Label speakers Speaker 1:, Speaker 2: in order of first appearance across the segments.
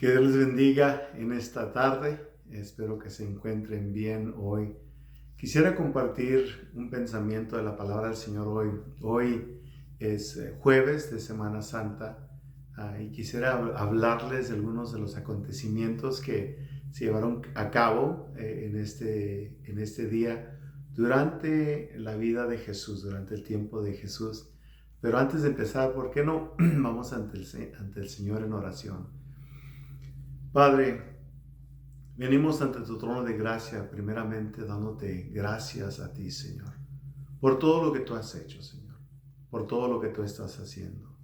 Speaker 1: Que Dios les bendiga en esta tarde. Espero que se encuentren bien hoy. Quisiera compartir un pensamiento de la palabra del Señor hoy. Hoy es jueves de Semana Santa y quisiera hablarles de algunos de los acontecimientos que se llevaron a cabo en este día durante la vida de Jesús, durante el tiempo de Jesús. Pero antes de empezar, ¿por qué no vamos ante el Señor en oración? Padre, venimos ante tu trono de gracia, primeramente dándote gracias a ti, Señor, por todo lo que tú has hecho, Señor, por todo lo que tú estás haciendo.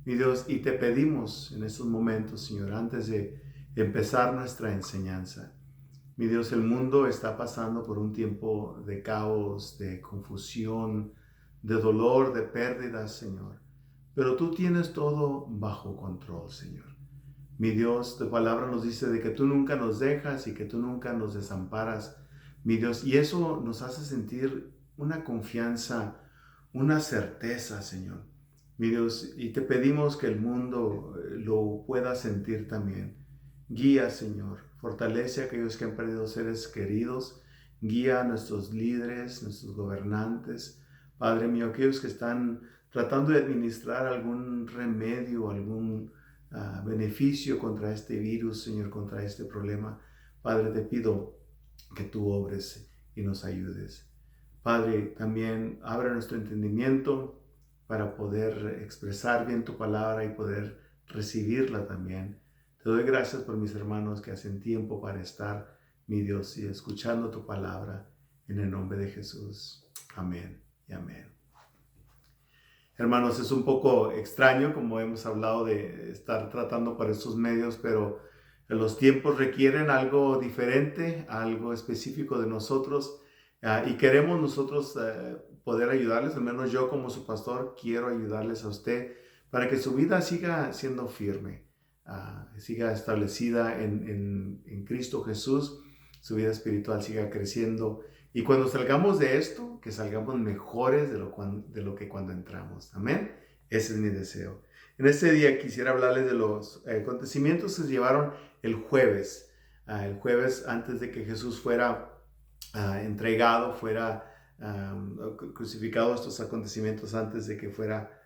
Speaker 1: Mi Dios, y te pedimos en estos momentos, Señor, antes de empezar nuestra enseñanza, mi Dios, el mundo está pasando por un tiempo de caos, de confusión, de dolor, de pérdidas, Señor, pero tú tienes todo bajo control, Señor. Mi Dios, tu palabra nos dice de que tú nunca nos dejas y que tú nunca nos desamparas, mi Dios, y eso nos hace sentir una confianza, una certeza, Señor, mi Dios, y te pedimos que el mundo lo pueda sentir también. Guía, Señor, fortalece a aquellos que han perdido seres queridos, guía a nuestros líderes, nuestros gobernantes, Padre mío, aquellos que están tratando de administrar algún remedio, algún beneficio contra este virus, Señor, contra este problema. Padre, te pido que tú obres y nos ayudes. Padre, también abre nuestro entendimiento para poder expresar bien tu palabra y poder recibirla también. Te doy gracias por mis hermanos que hacen tiempo para estar, mi Dios, y escuchando tu palabra en el nombre de Jesús. Amén y amén. Hermanos, es un poco extraño, como hemos hablado, de estar tratando por estos medios, pero los tiempos requieren algo diferente, algo específico de nosotros, y queremos nosotros poder ayudarles. Al menos yo, como su pastor, quiero ayudarles a usted para que su vida siga siendo firme, siga establecida en Cristo Jesús, su vida espiritual siga creciendo. Y cuando salgamos de esto, que salgamos mejores de lo que cuando entramos. Amén. Ese es mi deseo. En este día quisiera hablarles de los acontecimientos que se llevaron el jueves. El jueves antes de que Jesús fuera entregado, fuera crucificado, estos acontecimientos antes de que fuera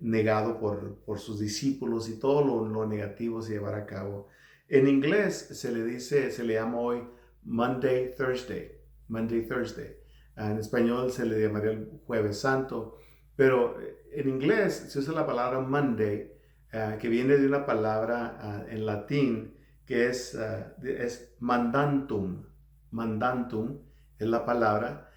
Speaker 1: negado por sus discípulos y todo lo negativo se llevara a cabo. En inglés se le llama hoy Monday, Thursday. Monday, Thursday. En español se le llamaría el Jueves Santo, pero en inglés se usa la palabra Monday, que viene de una palabra en latín que es mandantum. Mandantum es la palabra,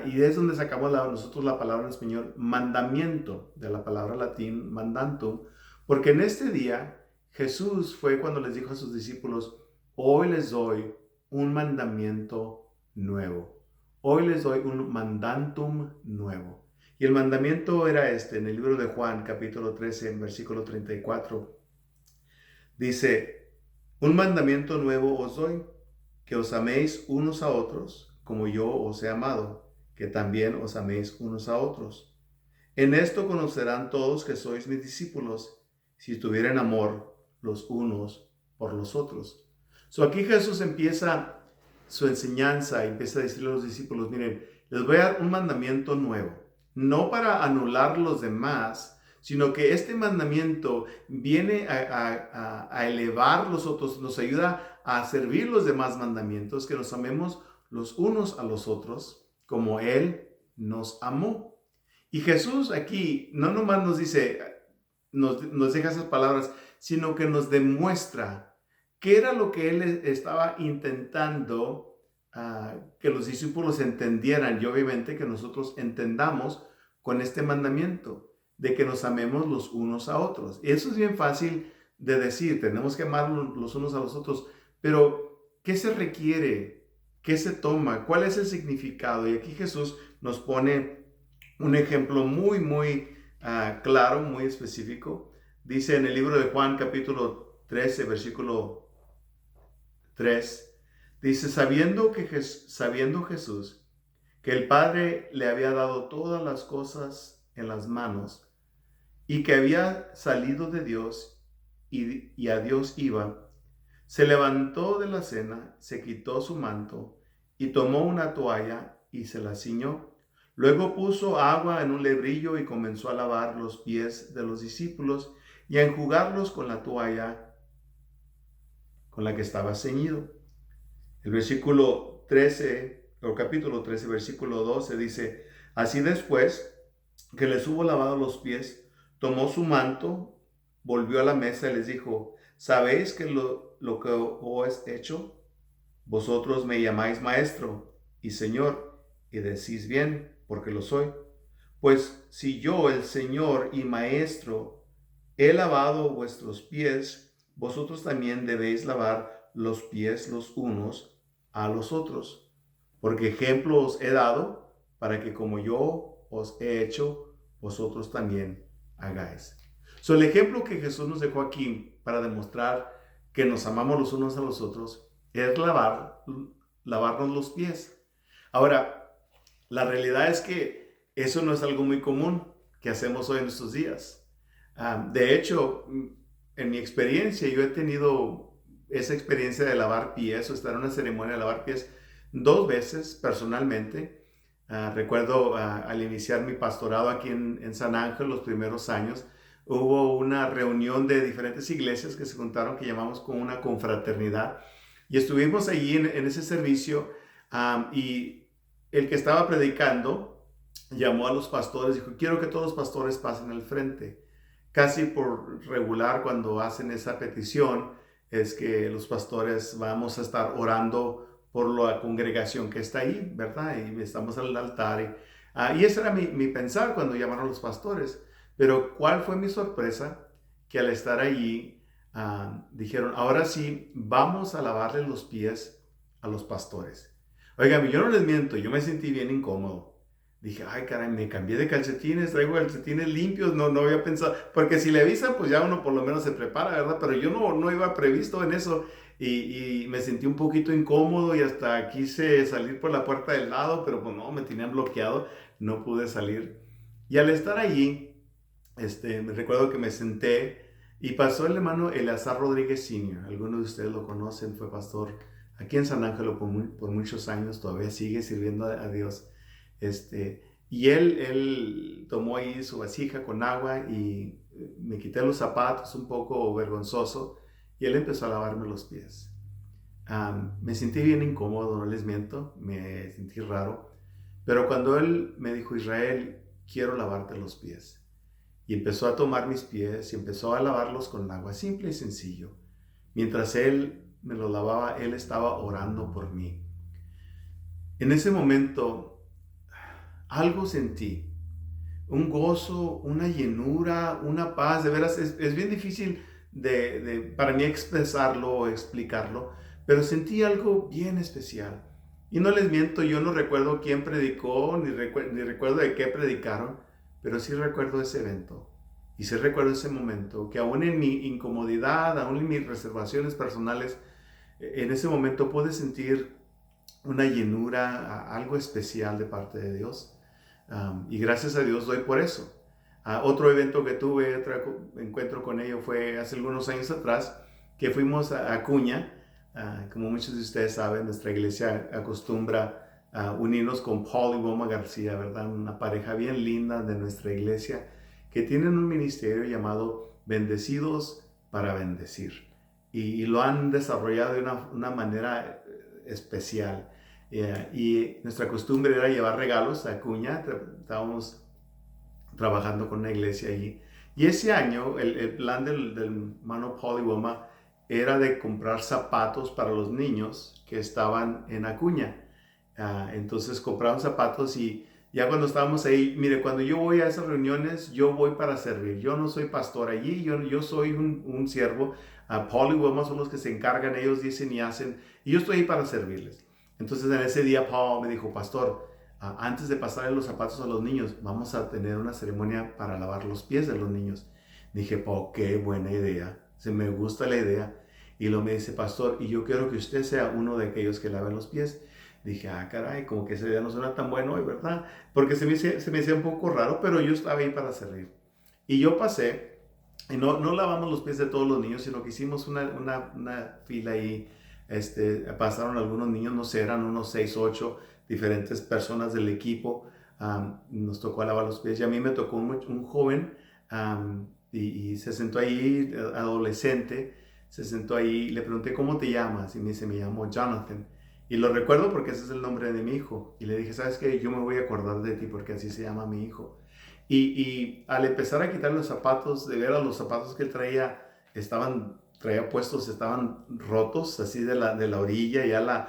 Speaker 1: y es donde sacamos nosotros la palabra en español mandamiento, de la palabra latín mandantum, porque en este día Jesús fue cuando les dijo a sus discípulos: hoy les doy un mandamiento nuevo. Hoy les doy un mandantum nuevo. Y el mandamiento era este, en el libro de Juan, capítulo 13, en versículo 34. Dice: un mandamiento nuevo os doy, que os améis unos a otros, como yo os he amado, que también os améis unos a otros. En esto conocerán todos que sois mis discípulos, si tuvieren amor los unos por los otros. Aquí Jesús empieza su enseñanza y empieza a decirle a los discípulos: miren, les voy a dar un mandamiento nuevo, no para anular los demás, sino que este mandamiento viene a elevar los otros, nos ayuda a servir los demás mandamientos, que nos amemos los unos a los otros como Él nos amó. Y Jesús aquí no nomás nos dice, nos deja esas palabras, sino que nos demuestra qué era lo que Él estaba intentando que los discípulos entendieran, y obviamente que nosotros entendamos con este mandamiento de que nos amemos los unos a otros. Y eso es bien fácil de decir, tenemos que amar los unos a los otros, pero ¿qué se requiere? ¿Qué se toma? ¿Cuál es el significado? Y aquí Jesús nos pone un ejemplo muy claro, muy específico. Dice en el libro de Juan, capítulo 13, versículo 3, dice: sabiendo Jesús que el Padre le había dado todas las cosas en las manos y que había salido de Dios y a Dios iba, Se levantó de la cena, se quitó su manto y tomó una toalla y se la ciñó. Luego puso agua en un lebrillo y comenzó a lavar los pies de los discípulos y a enjugarlos con la toalla con la que estaba ceñido. El versículo 13, o capítulo 13, versículo 12 dice, así después que les hubo lavado los pies, tomó su manto, volvió a la mesa y les dijo, ¿sabéis que lo que os he hecho? Vosotros me llamáis maestro y señor, y decís bien, porque lo soy. Pues si yo, el Señor y Maestro, he lavado vuestros pies, vosotros también debéis lavar los pies los unos a los otros. Porque ejemplo os he dado para que como yo os he hecho, vosotros también hagáis. El ejemplo que Jesús nos dejó aquí para demostrar que nos amamos los unos a los otros es lavarnos los pies. Ahora, la realidad es que eso no es algo muy común que hacemos hoy en estos días. De hecho, en mi experiencia, yo he tenido esa experiencia de lavar pies o estar en una ceremonia de lavar pies 2 veces personalmente. Recuerdo al iniciar mi pastorado aquí en San Ángel, los primeros años, hubo una reunión de diferentes iglesias que se juntaron, que llamamos como una confraternidad. Y estuvimos allí en ese servicio y el que estaba predicando llamó a los pastores y dijo, quiero que todos los pastores pasen al frente. Casi por regular cuando hacen esa petición es que los pastores vamos a estar orando por la congregación que está ahí, ¿verdad? Y estamos al altar. Y ese era mi pensar cuando llamaron a los pastores. Pero ¿cuál fue mi sorpresa? Que al estar allí dijeron, ahora sí, vamos a lavarle los pies a los pastores. Oigan, yo no les miento, yo me sentí bien incómodo. Dije, ay, caray, me cambié de calcetines, traigo calcetines limpios, no había pensado, porque si le avisan, pues ya uno por lo menos se prepara, ¿verdad? Pero yo no iba previsto en eso y me sentí un poquito incómodo y hasta quise salir por la puerta del lado, pero pues no, me tenían bloqueado, no pude salir. Y al estar allí, me recuerdo que me senté y pasó el hermano Eleazar Rodríguez Sr., algunos de ustedes lo conocen, fue pastor aquí en San Ángelo por muchos años, todavía sigue sirviendo a Dios. Y él tomó ahí su vasija con agua y me quité los zapatos un poco vergonzoso y él empezó a lavarme los pies. Me sentí bien incómodo, no les miento, me sentí raro, pero cuando él me dijo, Israel, quiero lavarte los pies, y empezó a tomar mis pies y empezó a lavarlos con agua, simple y sencillo. Mientras él me los lavaba, él estaba orando por mí. En ese momento, algo sentí, un gozo, una llenura, una paz, de veras, es bien difícil para mí expresarlo o explicarlo, pero sentí algo bien especial. Y no les miento, yo no recuerdo quién predicó, ni recuerdo de qué predicaron, pero sí recuerdo ese evento. Y sí recuerdo ese momento, que aún en mi incomodidad, aún en mis reservaciones personales, en ese momento pude sentir una llenura, algo especial de parte de Dios. Y gracias a Dios doy por eso. Otro evento que tuve, otro encuentro con ellos fue hace algunos años atrás, que fuimos a Acuña. Como muchos de ustedes saben, nuestra iglesia acostumbra unirnos con Paul y Wilma García, ¿verdad? Una pareja bien linda de nuestra iglesia, que tienen un ministerio llamado Bendecidos para Bendecir. Y lo han desarrollado de una manera especial. Y nuestra costumbre era llevar regalos a Acuña. Estábamos trabajando con una iglesia allí. Y ese año el plan del hermano Paul y Wilma era de comprar zapatos para los niños que estaban en Acuña. Entonces compraron zapatos y ya cuando estábamos ahí, mire, cuando yo voy a esas reuniones, yo voy para servir. Yo no soy pastor allí, yo soy un siervo. Paul y Wilma son los que se encargan, ellos dicen y hacen, y yo estoy ahí para servirles. Entonces en ese día Paul me dijo, pastor, antes de pasarle los zapatos a los niños, vamos a tener una ceremonia para lavar los pies de los niños. Dije, Paul, qué buena idea, se me gusta la idea. Y luego me dice, pastor, y yo quiero que usted sea uno de aquellos que laven los pies. Dije, caray, como que esa idea no suena tan bueno hoy, ¿verdad? Porque se me hacía un poco raro, pero yo estaba ahí para servir. Y yo pasé Y no lavamos los pies de todos los niños, sino que hicimos una fila ahí. Pasaron algunos niños, no sé, eran unos 6, 8 diferentes personas del equipo. Nos tocó lavar los pies y a mí me tocó un joven, y se sentó ahí, adolescente, se sentó ahí, le pregunté, ¿cómo te llamas? Y me dice, me llamo Jonathan. Y lo recuerdo porque ese es el nombre de mi hijo. Y le dije, ¿sabes qué? Yo me voy a acordar de ti porque así se llama mi hijo. Y al empezar a quitar los zapatos, de veras los zapatos que él traía, traía puestos, estaban rotos, así de la orilla, ya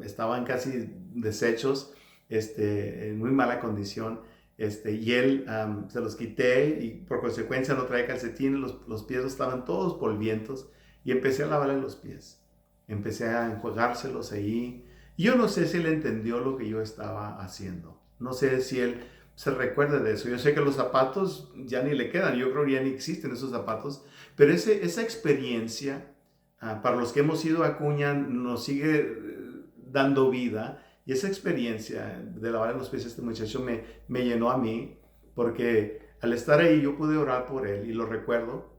Speaker 1: estaban casi deshechos, en muy mala condición. Y él, se los quité y por consecuencia no traía calcetines, los pies estaban todos polvientos y empecé a lavarle los pies. Empecé a enjuagárselos ahí. Y yo no sé si él entendió lo que yo estaba haciendo. No sé si él se recuerda de eso. Yo sé que los zapatos ya ni le quedan. Yo creo que ya ni existen esos zapatos. Pero esa experiencia, para los que hemos ido a Acuña, nos sigue dando vida. Y esa experiencia de lavar los pies a este muchacho me llenó a mí. Porque al estar ahí yo pude orar por él y lo recuerdo.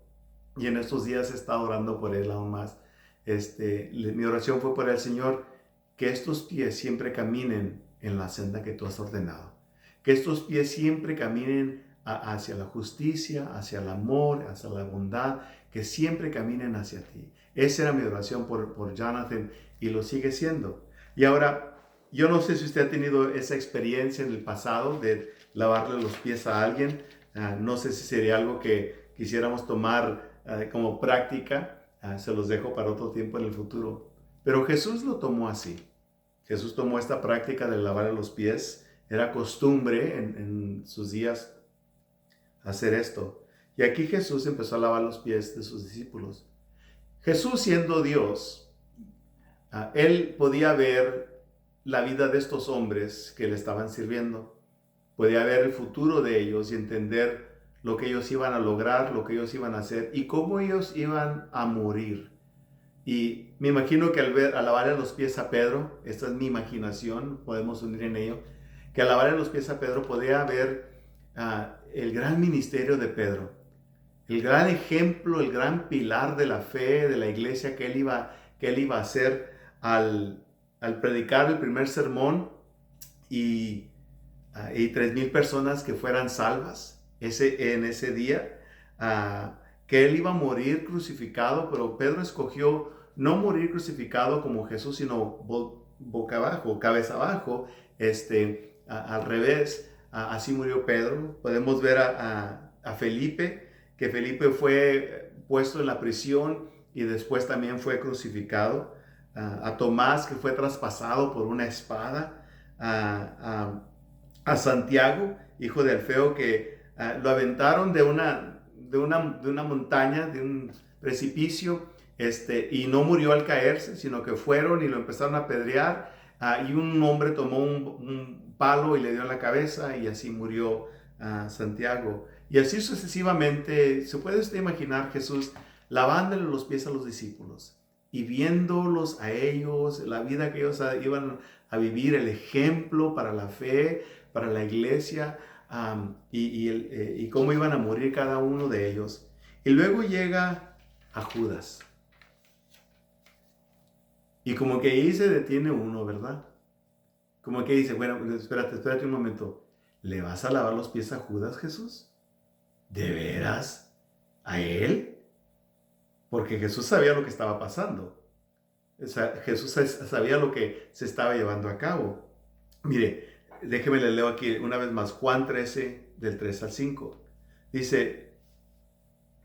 Speaker 1: Y en estos días he estado orando por él aún más. Mi oración fue por el Señor, que estos pies siempre caminen en la senda que tú has ordenado. Que estos pies siempre caminen hacia la justicia, hacia el amor, hacia la bondad, que siempre caminen hacia ti. Esa era mi oración por Jonathan y lo sigue siendo. Y ahora, yo no sé si usted ha tenido esa experiencia en el pasado de lavarle los pies a alguien. No sé si sería algo que quisiéramos tomar como práctica. Se los dejo para otro tiempo en el futuro. Pero Jesús lo tomó así. Jesús tomó esta práctica de lavar los pies. Era costumbre en sus días hacer esto. Y aquí Jesús empezó a lavar los pies de sus discípulos. Jesús, siendo Dios, él podía ver la vida de estos hombres que le estaban sirviendo. Podía ver el futuro de ellos y entender lo que ellos iban a lograr, lo que ellos iban a hacer y cómo ellos iban a morir. Y me imagino que al lavarle los pies a Pedro, esta es mi imaginación, podemos unir en ello, que al lavarle los pies a Pedro podía ver el gran ministerio de Pedro, el gran ejemplo, el gran pilar de la fe, de la iglesia que él iba a hacer al predicar el primer sermón y 3,000 personas que fueran salvas en ese día, que él iba a morir crucificado, pero Pedro escogió no morir crucificado como Jesús, sino boca abajo, cabeza abajo, al revés. Así murió Pedro. Podemos ver a Felipe, que Felipe fue puesto en la prisión y después también fue crucificado. A Tomás, que fue traspasado por una espada. A Santiago, hijo de Alfeo, que lo aventaron de una montaña, de un precipicio, y no murió al caerse, sino que fueron y lo empezaron a apedrear, y un hombre tomó un palo y le dio en la cabeza y así murió Santiago. Y así sucesivamente, ¿se puede usted imaginar Jesús lavándole los pies a los discípulos y viéndolos a ellos, la vida que ellos iban a vivir, el ejemplo para la fe, para la iglesia, y cómo iban a morir cada uno de ellos? Y luego llega a Judas. Y como que ahí se detiene uno, ¿verdad? Como que dice, bueno, espérate un momento. ¿Le vas a lavar los pies a Judas, Jesús? ¿De veras? ¿A él? Porque Jesús sabía lo que estaba pasando. O sea, Jesús sabía lo que se estaba llevando a cabo. Mire, déjeme le leo aquí una vez más, Juan 13, del 3 al 5. Dice,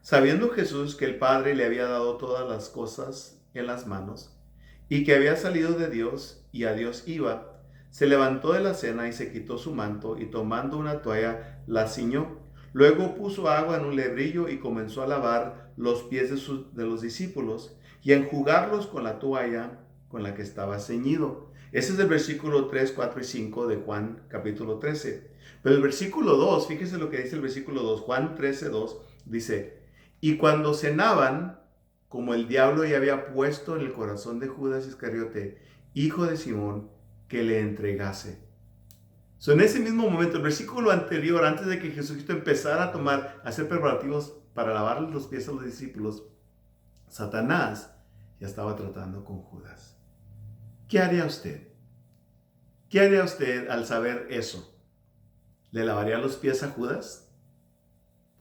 Speaker 1: sabiendo Jesús que el Padre le había dado todas las cosas en las manos, y que había salido de Dios y a Dios iba, se levantó de la cena y se quitó su manto, y tomando una toalla la ciñó. Luego puso agua en un lebrillo y comenzó a lavar los pies de los discípulos y a enjugarlos con la toalla con la que estaba ceñido. Ese es el versículo 3, 4 y 5 de Juan capítulo 13. Pero el versículo 2, fíjese lo que dice el versículo 2, Juan 13, 2, dice, y cuando cenaban, como el diablo ya había puesto en el corazón de Judas Iscariote, hijo de Simón, que le entregase. En ese mismo momento, el versículo anterior, antes de que Jesucristo empezara a hacer preparativos para lavarle los pies a los discípulos, Satanás ya estaba tratando con Judas. ¿Qué haría usted? ¿Qué haría usted al saber eso? ¿Le lavaría los pies a Judas?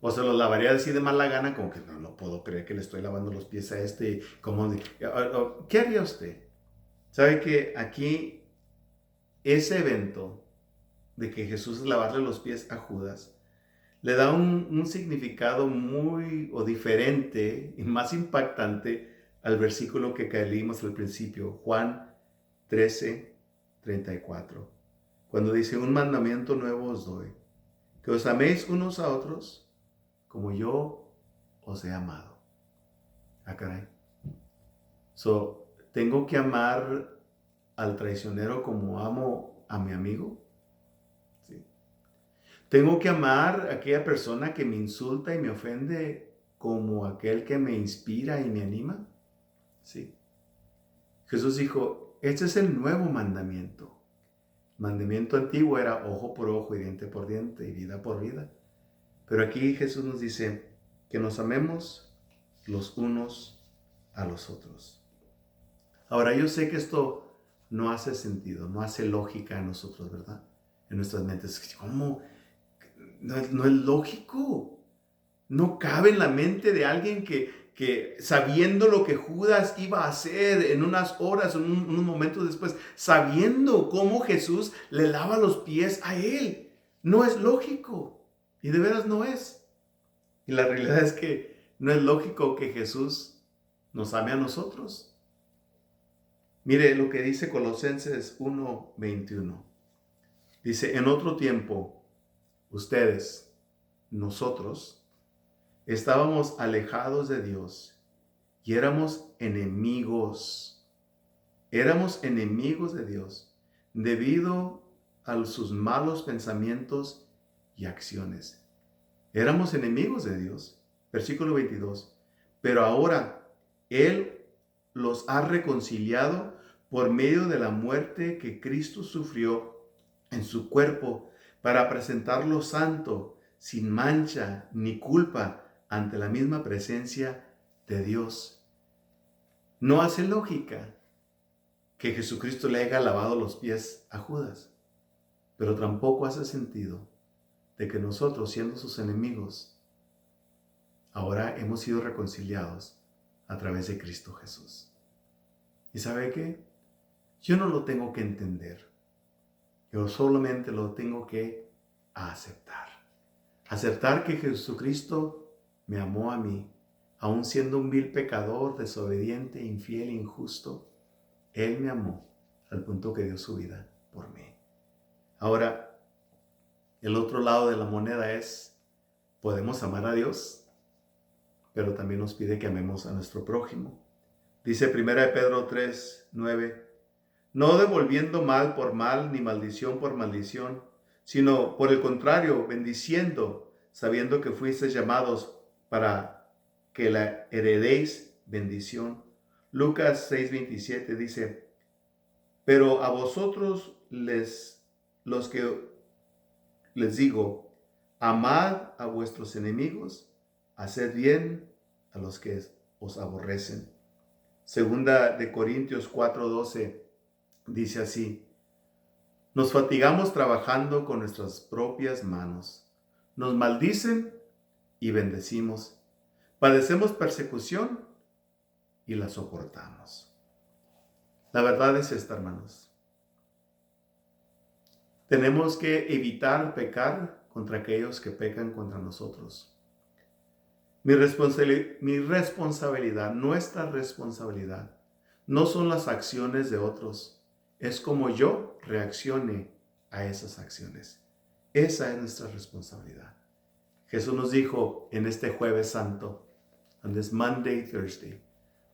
Speaker 1: ¿O se los lavaría así de mala gana, como que no puedo creer que le estoy lavando los pies a este? ¿Qué haría usted? ¿Sabe que aquí ese evento de que Jesús lavarle los pies a Judas le da un significado muy o diferente y más impactante al versículo que leímos al principio, Juan 13:34, cuando dice: un mandamiento nuevo os doy, que os améis unos a otros como yo os he amado. Ah, caray. ¿Tengo que amar al traicionero como amo a mi amigo? Sí. ¿Tengo que amar a aquella persona que me insulta y me ofende como aquel que me inspira y me anima? Sí. Jesús dijo: este es el nuevo mandamiento. El mandamiento antiguo era ojo por ojo y diente por diente y vida por vida. Pero aquí Jesús nos dice que nos amemos los unos a los otros. Ahora, yo sé que esto no hace sentido, no hace lógica en nosotros, ¿verdad? En nuestras mentes. ¿Cómo? No es lógico. No cabe en la mente de alguien que sabiendo lo que Judas iba a hacer en unas horas, en unos momentos después, sabiendo cómo Jesús le lava los pies a él. No es lógico. Y de veras no es. Y la realidad es que no es lógico que Jesús nos ame a nosotros. Mire lo que dice Colosenses 1:21. Dice: en otro tiempo, ustedes, nosotros, estábamos alejados de Dios y éramos enemigos. Éramos enemigos de Dios debido a sus malos pensamientos y acciones. Éramos enemigos de Dios. Versículo 22. Pero ahora Él los ha reconciliado por medio de la muerte que Cristo sufrió en su cuerpo, para presentarlo santo, sin mancha ni culpa, ante la misma presencia de Dios. No hace lógica que Jesucristo le haya lavado los pies a Judas, pero tampoco hace sentido de que nosotros, siendo sus enemigos, ahora hemos sido reconciliados a través de Cristo Jesús. ¿Y sabe qué? Yo no lo tengo que entender. Yo solamente lo tengo que aceptar. Aceptar que Jesucristo me amó a mí, aun siendo un vil pecador, desobediente, infiel, injusto. Él me amó al punto que dio su vida por mí. Ahora, el otro lado de la moneda es: podemos amar a Dios, pero también nos pide que amemos a nuestro prójimo. Dice 1 Pedro 3:9, no devolviendo mal por mal, ni maldición por maldición, sino por el contrario, bendiciendo, sabiendo que fuisteis llamados para que la heredéis bendición. Lucas 6:27 dice: pero a vosotros los que les digo, amad a vuestros enemigos, haced bien a los que os aborrecen. Segunda de Corintios 4:12 dice así: nos fatigamos trabajando con nuestras propias manos, nos maldicen y bendecimos, padecemos persecución y la soportamos. La verdad es esta, hermanos. Tenemos que evitar pecar contra aquellos que pecan contra nosotros. Mi responsabilidad, nuestra responsabilidad, no son las acciones de otros, es como yo reaccione a esas acciones. Esa es nuestra responsabilidad. Jesús nos dijo en este Jueves Santo, donde es Monday, Thursday,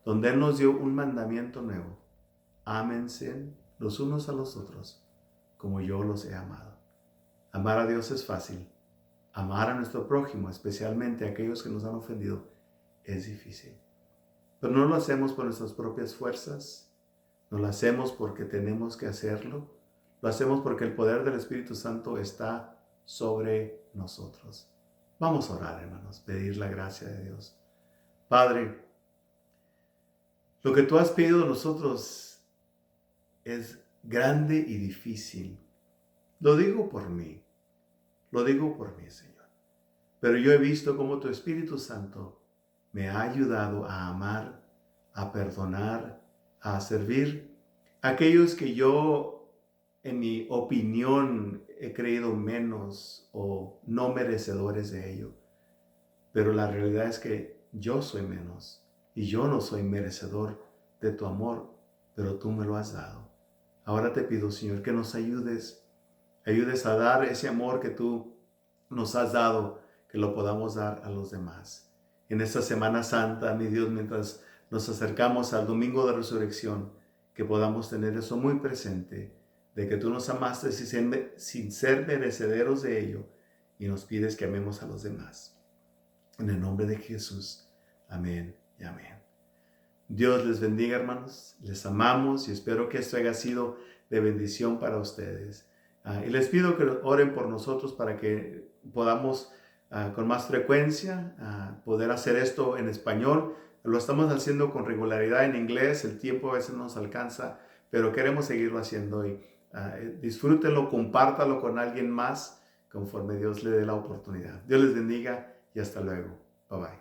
Speaker 1: donde Él nos dio un mandamiento nuevo: ámense los unos a los otros como yo los he amado. Amar a Dios es fácil. Amar a nuestro prójimo, especialmente a aquellos que nos han ofendido, es difícil. Pero no lo hacemos por nuestras propias fuerzas, no lo hacemos porque tenemos que hacerlo, lo hacemos porque el poder del Espíritu Santo está sobre nosotros. Vamos a orar, hermanos, pedir la gracia de Dios. Padre, lo que tú has pedido a nosotros es grande y difícil. Lo digo por mí, Señor. Pero yo he visto cómo tu Espíritu Santo me ha ayudado a amar, a perdonar, a servir a aquellos que yo, en mi opinión, he creído menos o no merecedores de ello. Pero la realidad es que yo soy menos y yo no soy merecedor de tu amor, pero tú me lo has dado. Ahora te pido, Señor, que nos ayudes a dar ese amor que tú nos has dado, que lo podamos dar a los demás. En esta Semana Santa, mi Dios, mientras nos acercamos al Domingo de Resurrección, que podamos tener eso muy presente, de que tú nos amaste sin ser merecederos de ello y nos pides que amemos a los demás. En el nombre de Jesús. Amén y amén. Dios les bendiga, hermanos. Les amamos y espero que esto haya sido de bendición para ustedes. Y les pido que oren por nosotros para que podamos con más frecuencia poder hacer esto en español. Lo estamos haciendo con regularidad en inglés. El tiempo a veces no nos alcanza, pero queremos seguirlo haciendo. Y disfrútenlo, compártalo con alguien más conforme Dios le dé la oportunidad. Dios les bendiga y hasta luego. Bye bye.